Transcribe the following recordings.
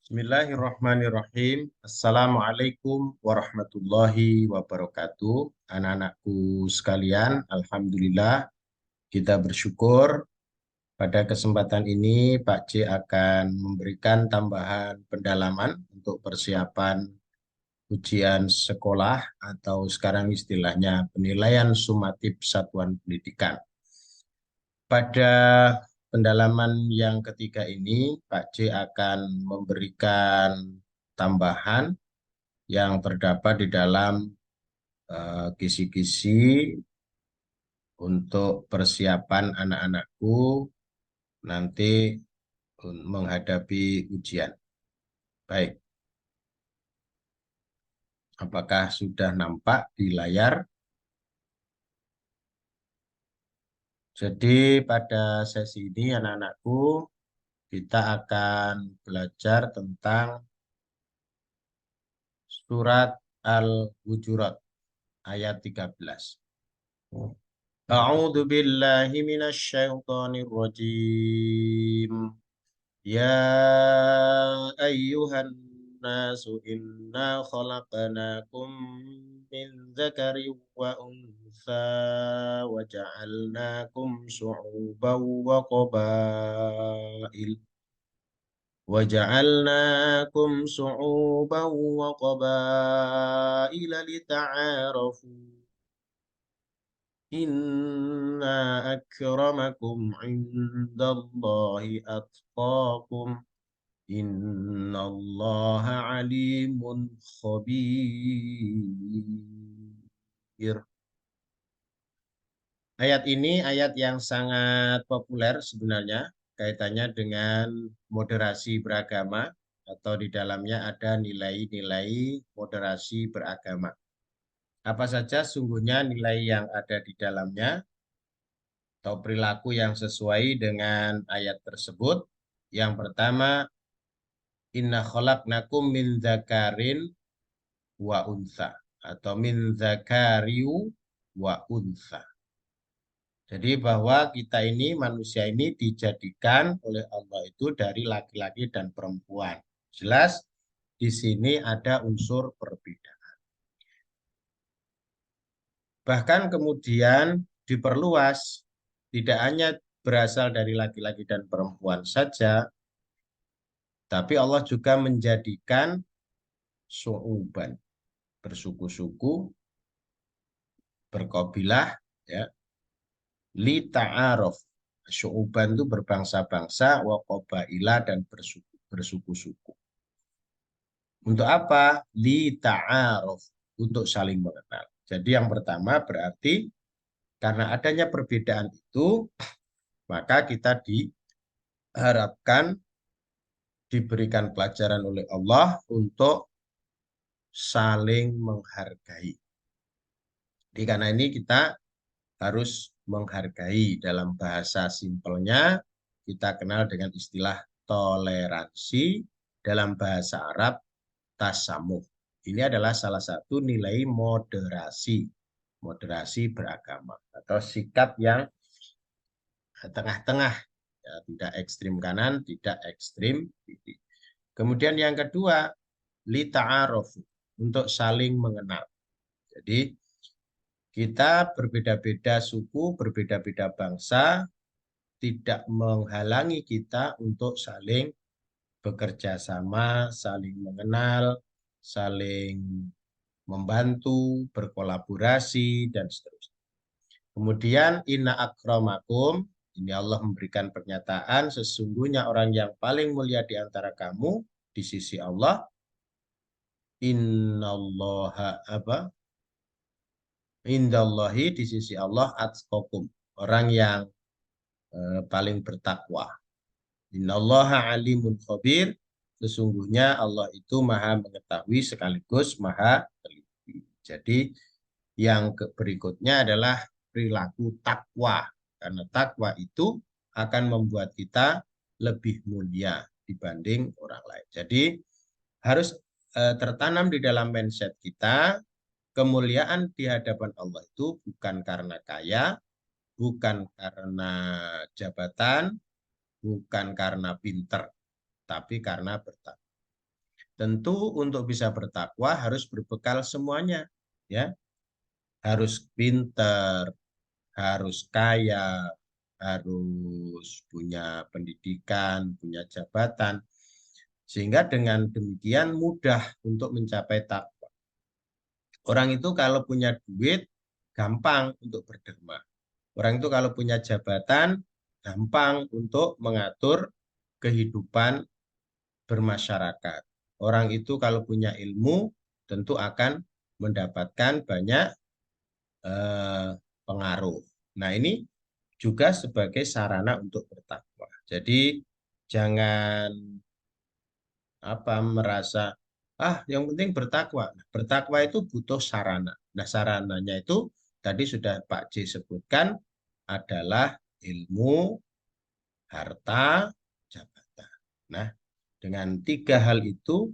Bismillahirrahmanirrahim. Assalamualaikum warahmatullahi wabarakatuh. Anak-anakku sekalian, Alhamdulillah kita bersyukur pada kesempatan ini Pak C akan memberikan tambahan pendalaman untuk persiapan ujian sekolah atau sekarang istilahnya penilaian sumatif satuan pendidikan. Pada pendalaman yang ketiga ini, Pak C akan memberikan tambahan yang terdapat di dalam kisi-kisi untuk persiapan anak-anakku nanti menghadapi ujian. Baik, apakah sudah nampak di layar? Jadi pada sesi ini anak-anakku kita akan belajar tentang surat Al-Hujurat ayat 13. A'udzu billahi minasy syaithanir rajim. Ya ayyuhan nasu inna khalaqnakum min dzakarin wa untha wa ja'alnakum syu'uban wa qabail lita'arafu. Inna akramakum indallahi atqakum. Innallaha alimun khabir. Ayat ini ayat yang sangat populer sebenarnya kaitannya dengan moderasi beragama atau di dalamnya ada nilai-nilai moderasi beragama. Apa saja sungguhnya nilai yang ada di dalamnya atau perilaku yang sesuai dengan ayat tersebut? Yang pertama, inna khalaqnakum min dzakarin wa untha atau min dzakariu wa untha. Jadi bahwa kita ini manusia ini dijadikan oleh Allah itu dari laki-laki dan perempuan. Jelas di sini ada unsur perbedaan. Bahkan kemudian diperluas, tidak hanya berasal dari laki-laki dan perempuan saja, tapi Allah juga menjadikan syu'uban, bersuku-suku, berkabilah, ya, li ta'aruf. Syu'uban itu berbangsa-bangsa, wa qabaila dan bersuku-suku. Untuk apa? Li ta'aruf, untuk saling mengenal. Jadi yang pertama berarti karena adanya perbedaan itu, maka kita diharapkan diberikan pelajaran oleh Allah untuk saling menghargai. Jadi karena ini kita harus menghargai, dalam bahasa simpelnya kita kenal dengan istilah toleransi, dalam bahasa Arab tasamuh. Ini adalah salah satu nilai moderasi, moderasi beragama atau sikap yang tengah-tengah, ya, tidak ekstrim kanan, tidak ekstrim kiri. Kemudian yang kedua, li ta'aruf, untuk saling mengenal. Jadi kita berbeda-beda suku, berbeda-beda bangsa, tidak menghalangi kita untuk saling bekerja sama, saling mengenal, saling membantu, berkolaborasi, dan seterusnya. Kemudian, inna akramakum, ini Allah memberikan pernyataan, sesungguhnya orang yang paling mulia di antara kamu, di sisi Allah, innallaha apa? Indallahi, di sisi Allah, atqakum, orang yang paling bertakwa. Innallaha alimun khabir, sesungguhnya Allah itu maha mengetahui sekaligus maha teliti. Jadi yang berikutnya adalah perilaku takwa. Karena takwa itu akan membuat kita lebih mulia dibanding orang lain. Jadi harus tertanam di dalam mindset kita, kemuliaan di hadapan Allah itu bukan karena kaya, bukan karena jabatan, bukan karena pinter, tapi karena bertakwa. Tentu untuk bisa bertakwa harus berbekal semuanya, ya. Harus pinter, harus kaya, harus punya pendidikan, punya jabatan. Sehingga dengan demikian mudah untuk mencapai takwa. Orang itu kalau punya duit, gampang untuk berderma. Orang itu kalau punya jabatan, gampang untuk mengatur kehidupan bermasyarakat. Orang itu kalau punya ilmu, tentu akan mendapatkan banyak pengaruh. Nah, ini juga sebagai sarana untuk bertakwa. Jadi jangan merasa yang penting bertakwa. Nah, bertakwa itu butuh sarana. Nah, sarananya itu tadi sudah Pak J sebutkan adalah ilmu, harta, jabatan. Nah, dengan tiga hal itu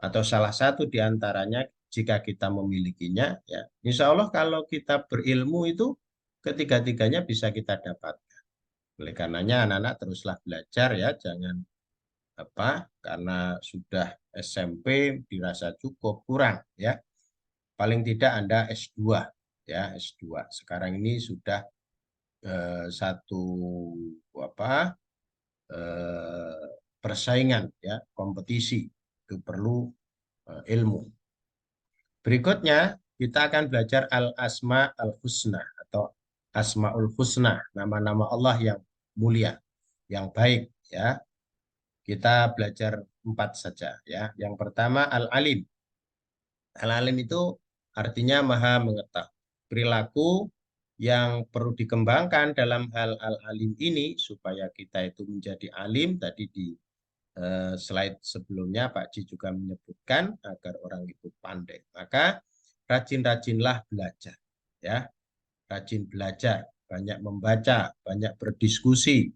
atau salah satu di antaranya jika kita memilikinya, ya insya Allah kalau kita berilmu itu ketiga-tiganya bisa kita dapat. Oleh karenanya anak-anak teruslah belajar ya, jangan karena sudah SMP dirasa cukup kurang ya. Paling tidak Anda S2 ya, S2. Sekarang ini sudah satu apa persaingan ya, kompetisi itu perlu ilmu. Berikutnya kita akan belajar al-asma al-husna atau asmaul husna, nama-nama Allah yang mulia, yang baik ya. Kita belajar 4 saja ya. Yang pertama al-alim. Al-alim itu artinya maha mengetahui. Perilaku yang perlu dikembangkan dalam hal al-alim ini supaya kita itu menjadi alim tadi di slide sebelumnya Pak Ji juga menyebutkan agar orang itu pandai. Maka rajin-rajinlah belajar ya. Rajin belajar, banyak membaca, banyak berdiskusi,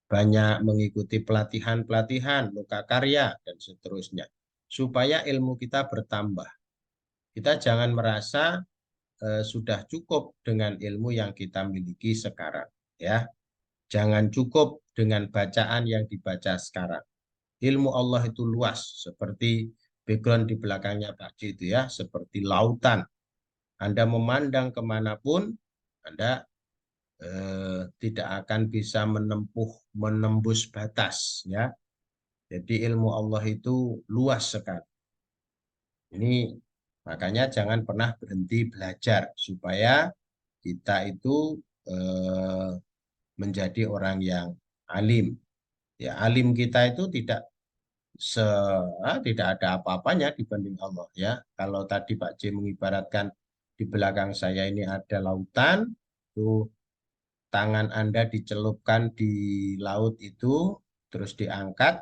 banyak mengikuti pelatihan-pelatihan, loka karya dan seterusnya supaya ilmu kita bertambah. Kita jangan merasa sudah cukup dengan ilmu yang kita miliki sekarang ya. Jangan cukup dengan bacaan yang dibaca sekarang. Ilmu Allah itu luas, seperti background di belakangnya Pak Ji itu ya, seperti lautan. Anda memandang kemanapun, Anda tidak akan bisa menembus batas ya. Jadi ilmu Allah itu luas sekali. Ini makanya jangan pernah berhenti belajar supaya kita itu eh, menjadi orang yang alim. Ya, alim kita itu se tidak ada apa-apanya dibanding Allah ya. Kalau tadi Pak J mengibaratkan di belakang saya ini ada lautan, tuh tangan Anda dicelupkan di laut itu, terus diangkat,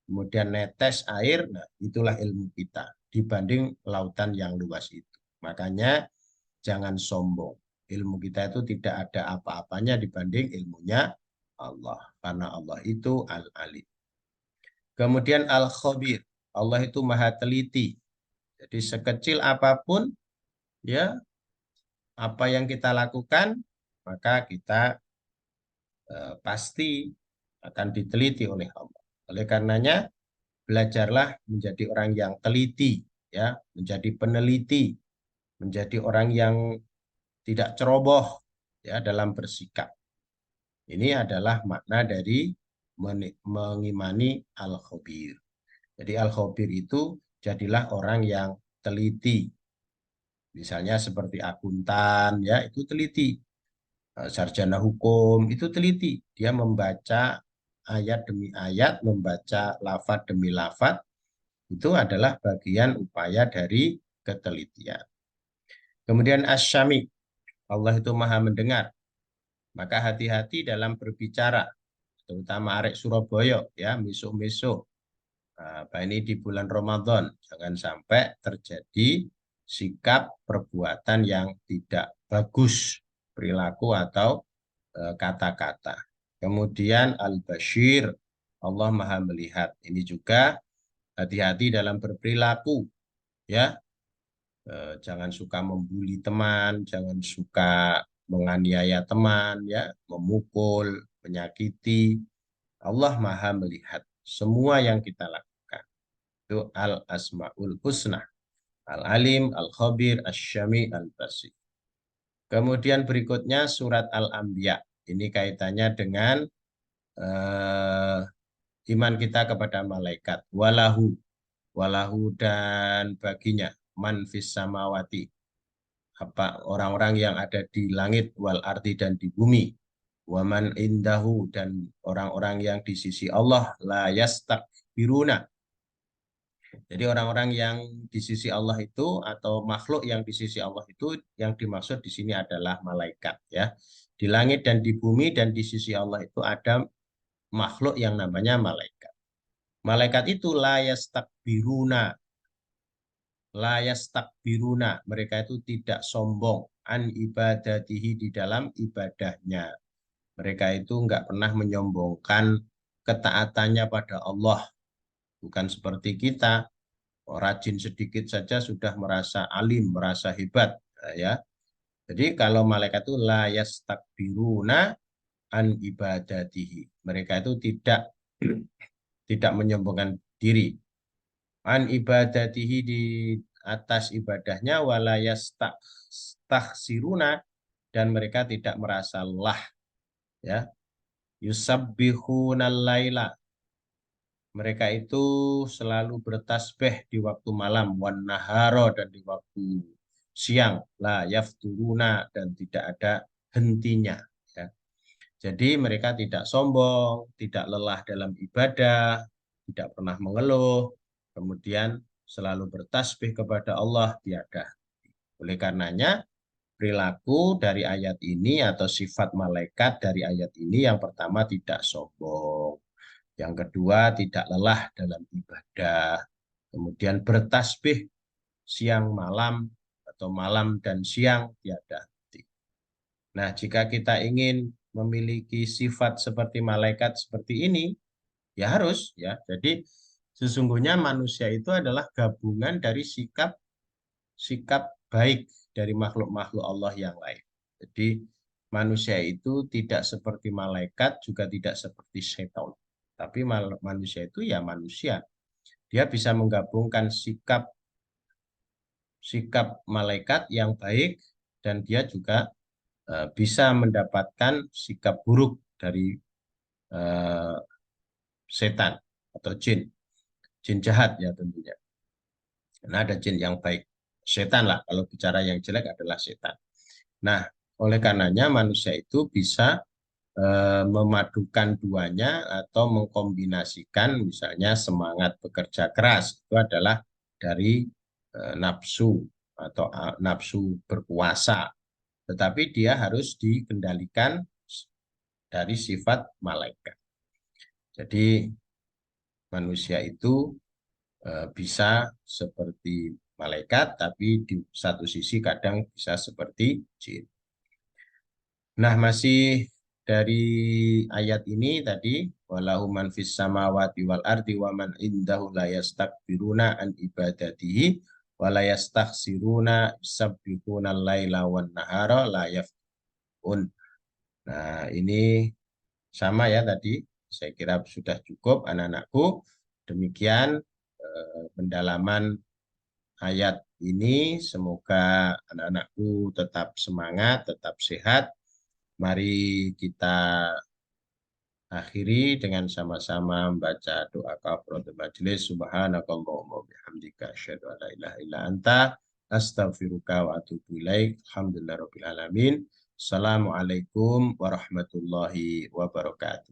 kemudian netes air, nah itulah ilmu kita dibanding lautan yang luas itu. Makanya jangan sombong. Ilmu kita itu tidak ada apa-apanya dibanding ilmunya Allah. Karena Allah itu al-alim. Kemudian al-khabir. Allah itu maha teliti. Jadi sekecil apapun ya apa yang kita lakukan maka kita pasti akan diteliti oleh Allah. Oleh karenanya belajarlah menjadi orang yang teliti ya, menjadi peneliti, menjadi orang yang tidak ceroboh ya dalam bersikap. Ini adalah makna dari mengimani al-khabir. Jadi al-khabir itu jadilah orang yang teliti. Misalnya seperti akuntan ya, itu teliti. Sarjana hukum itu teliti. Dia membaca ayat demi ayat, membaca lafaz demi lafaz. Itu adalah bagian upaya dari ketelitian. Kemudian asyami, Allah itu maha mendengar. Maka hati-hati dalam berbicara, terutama arek Surabaya ya, misuk-misuk. Nah, ini di bulan Ramadan, jangan sampai terjadi sikap perbuatan yang tidak bagus, perilaku atau kata-kata. Kemudian Al-Bashir, Allah maha melihat. Ini juga hati-hati dalam berperilaku, ya. Jangan suka membuli teman, jangan suka menganiaya teman, ya, memukul, menyakiti. Allah maha melihat semua yang kita lakukan. Itu al-asmaul husna. Al-alim, al-khabir, asy-syami, al-basir. Kemudian berikutnya surat Al-Anbiya. Ini kaitannya dengan eh, iman kita kepada malaikat. Walahu dan baginya. Man fis samawati. Apa orang-orang yang ada di langit wal ardi dan di bumi. Waman indahu dan orang-orang yang di sisi Allah la yastakbiruna. Jadi orang-orang yang di sisi Allah itu atau makhluk yang di sisi Allah itu yang dimaksud di sini adalah malaikat ya. Di langit dan di bumi dan di sisi Allah itu ada makhluk yang namanya malaikat. Malaikat itu la yastakbiruna, mereka itu tidak sombong an ibadatihi di dalam ibadahnya. Mereka itu enggak pernah menyombongkan ketaatannya pada Allah. Bukan seperti kita, rajin sedikit saja sudah merasa alim, merasa hebat, ya. Jadi kalau malaikat itu la yastakbiruna an ibadatihi. Mereka itu tidak menyombongkan diri. An ibadatihi di atas ibadahnya wala yastakhsiruna dan mereka tidak merasa lelah, ya. Yusabbihunal laila, mereka itu selalu bertasbih di waktu malam, wan naharo dan di waktu siang, la yafturuna dan tidak ada hentinya. Ya. Jadi mereka tidak sombong, tidak lelah dalam ibadah, tidak pernah mengeluh, kemudian selalu bertasbih kepada Allah tiada. Oleh karenanya perilaku dari ayat ini atau sifat malaikat dari ayat ini yang pertama tidak sombong. Yang kedua, tidak lelah dalam ibadah. Kemudian bertasbih siang malam atau malam dan siang tiada henti. Nah, jika kita ingin memiliki sifat seperti malaikat seperti ini, ya harus ya. Jadi sesungguhnya manusia itu adalah gabungan dari sikap baik dari makhluk-makhluk Allah yang lain. Jadi manusia itu tidak seperti malaikat, juga tidak seperti setan. Tapi manusia itu ya manusia. Dia bisa menggabungkan sikap malaikat yang baik dan dia juga bisa mendapatkan sikap buruk dari eh, setan atau jin jahat ya tentunya. Karena ada jin yang baik, setan lah. Kalau bicara yang jelek adalah setan. Nah, oleh karenanya manusia itu bisa memadukan duanya atau mengkombinasikan misalnya semangat bekerja keras itu adalah dari nafsu atau nafsu berkuasa, tetapi dia harus dikendalikan dari sifat malaikat. Jadi manusia itu bisa seperti malaikat, tapi di satu sisi kadang bisa seperti jin. Nah, masih dari ayat ini tadi, walahu man fis samawati wal ardi wa man indahu la yastakbiruna an ibadatihi wa la yastakhsiruna yusabbihuna al-laila wan nahara la yafun. Nah, ini sama ya tadi. Saya kira sudah cukup anak-anakku. Demikian pendalaman ayat ini. Semoga anak-anakku tetap semangat, tetap sehat. Mari kita akhiri dengan sama-sama membaca doa kafaratul majelis. Subhanakallahumma bihamdika asyhadu an la ilaha illa anta astaghfiruka wa atubu ilaik. Alhamdulillahirabbil alamin. Assalamualaikum warahmatullahi wabarakatuh.